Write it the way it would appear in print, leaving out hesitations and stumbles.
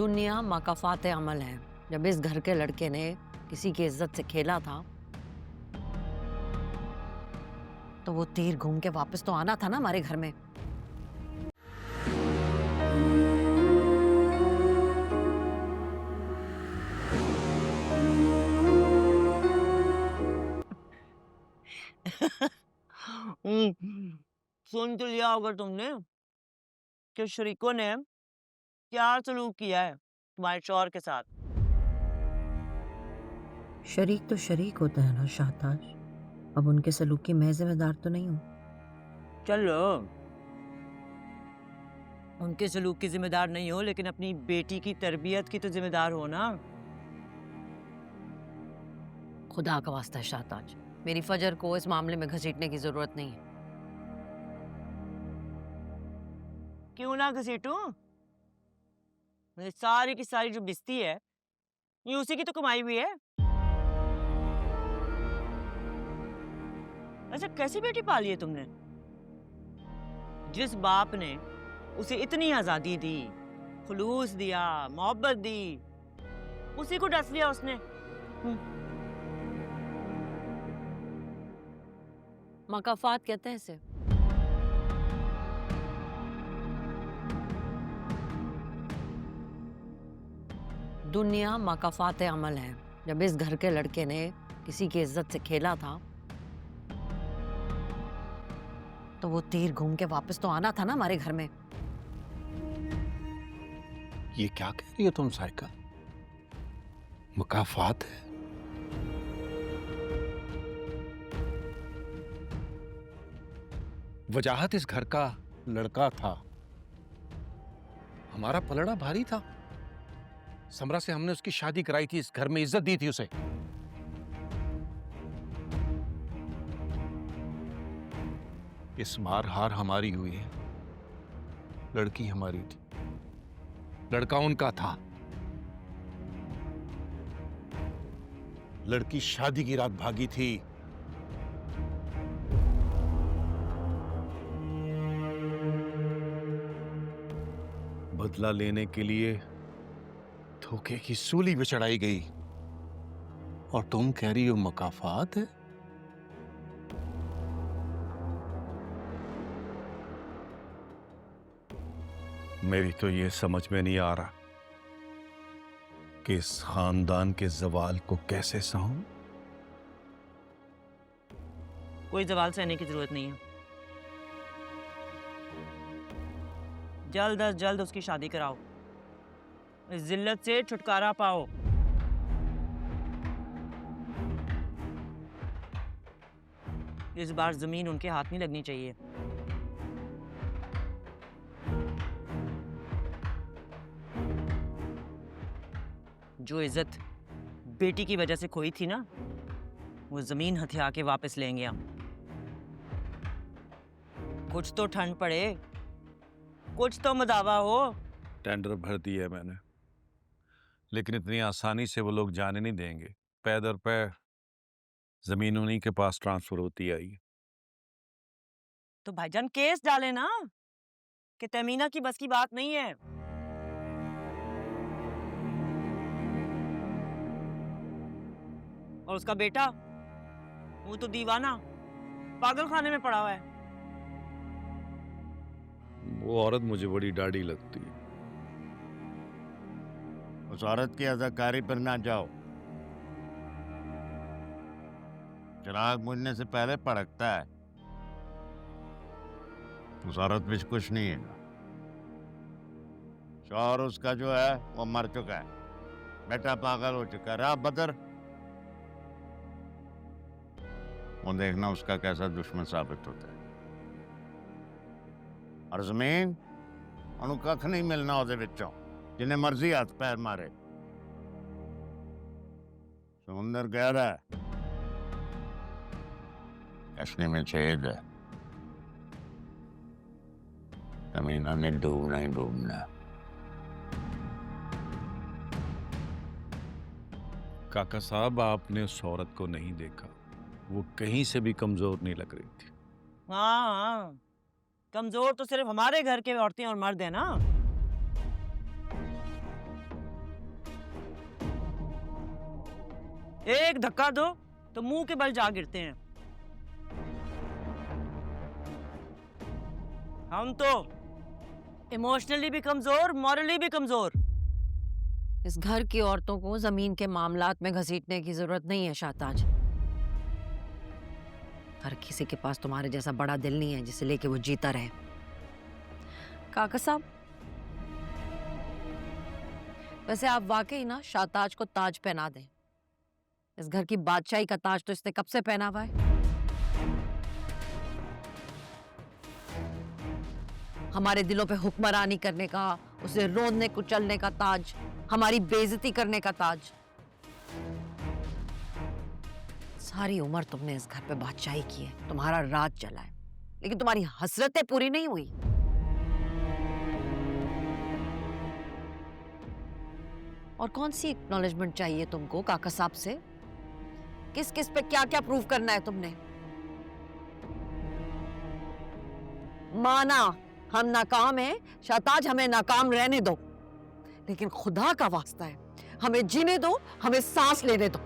दुनिया मकाफात अमल है। जब इस घर के लड़के ने किसी की इज्जत से खेला था तो वो तीर घूम के वापस तो आना था ना हमारे घर में। सुन तो लिया होगा तुमने कि शरीकों ने क्या सलूक किया है तुम्हारे शौहर के साथ। शरीक तो शरीक होता है ना शाहताज। अब उनके सलूक की मैं जिम्मेदार तो नहीं हूँ। चलो उनके सलूक की जिम्मेदार नहीं हो, लेकिन अपनी बेटी की तरबियत की तो जिम्मेदार हो ना। खुदा का वास्ता है शाहताज, मेरी फजर को इस मामले में घसीटने की जरूरत नहीं है। क्यों ना घसीटूं? मेरी सारी की सारी जो बिस्ती है ये उसी की तो कमाई हुई है। अच्छा कैसी बेटी पाली है तुमने? जिस बाप ने उसे इतनी आजादी दी, खुलूस दिया, मोहब्बत दी, उसी को डस लिया उसने। मकाफात कहते हैं इसे। दुनिया मकाफात अमल है। जब इस घर के लड़के ने किसी की इज्जत से खेला था तो वो तीर घूम के वापस तो आना था ना हमारे घर में। ये क्या कह रही हो तुम साइका? मुकाफात है? वजाहत इस घर का लड़का था, हमारा पलड़ा भारी था। समरा से हमने उसकी शादी कराई थी, इस घर में इज्जत दी थी उसे। इस बार हार हमारी हुई है। लड़की हमारी थी, लड़का उनका था। लड़की शादी की रात भागी थी। बदला लेने के लिए धोखे की सूली पे चढ़ाई गई, और तुम कह रही हो मुकाफात है? मेरी तो ये समझ में नहीं आ रहा कि इस खानदान के जवाल को कैसे सहूं। कोई जवाल सहने की जरूरत नहीं है। जल्द अज जल्द उसकी शादी कराओ, इस जिल्लत से छुटकारा पाओ। इस बार जमीन उनके हाथ नहीं लगनी चाहिए। जो इज्जत बेटी की वजह से खोई थी ना, वो जमीन हथिया के वापस लेंगे हम। कुछ तो ठंड पड़े, कुछ तो मदावा हो। टेंडर भर दिया है मैंने, लेकिन इतनी आसानी से वो लोग जाने नहीं देंगे। पै दर पै जमीन उन्हीं के पास ट्रांसफर होती आई है। तो भाईजान केस डाले ना कि तमीना की बस की बात नहीं है। और उसका बेटा वो तो दीवाना पागल खाने में पड़ा हुआ है। वो औरत मुझे बड़ी डाढ़ी लगती है। उस औरत की अदाकारी पर ना जाओ। चिराग बुझने से पहले भड़कता है। उस औरत में कुछ नहीं है। शौहर उसका जो है वो मर चुका है, बेटा पागल हो चुका है। रात बदर वो देखना उसका कैसा दुश्मन साबित होता है। और जमीन ਉਹਨੂੰ ਕੱਖ नहीं मिलना ਉਹਦੇ ਵਿੱਚੋਂ, जिन्हें मर्जी हाथ पैर मारे। समुंदर गहरा है, कश्ती में छेद है। तमीना ने डूबना ही डूबना। काका साहब, आपने उस औरत को नहीं देखा, वो कहीं से भी कमजोर नहीं लग रही थी। हाँ, कमजोर तो सिर्फ हमारे घर के औरतें और मर्द है ना। एक धक्का दो तो मुंह के बल जा गिरते हैं। हम तो इमोशनली भी कमजोर, मॉरली भी कमजोर। इस घर की औरतों को जमीन के मामलात में घसीटने की जरूरत नहीं है शाहताज। हर किसी के पास तुम्हारे जैसा बड़ा दिल नहीं है जिसे लेके वो जीता रहे। काका साहब, वैसे आप वाकई ना शाहताज को ताज पहना दें। इस घर की बादशाही का ताज तो इसने कब से पहना हुआ है। हमारे दिलों पे हुक्मरानी करने का, उसे रोंदने कुचलने का ताज, हमारी बेइज्जती करने का ताज। सारी उम्र तुमने इस घर पे बादशाही की है, तुम्हारा राज चला है, लेकिन तुम्हारी हसरतें पूरी नहीं हुई। और कौन सी एक्नॉलेजमेंट चाहिए तुमको काका साहब से? किस किस पे क्या क्या प्रूव करना है तुमने? माना हम नाकाम हैं, शाहताज हमें नाकाम रहने दो, लेकिन खुदा का वास्ता है हमें जीने दो, हमें सांस लेने दो।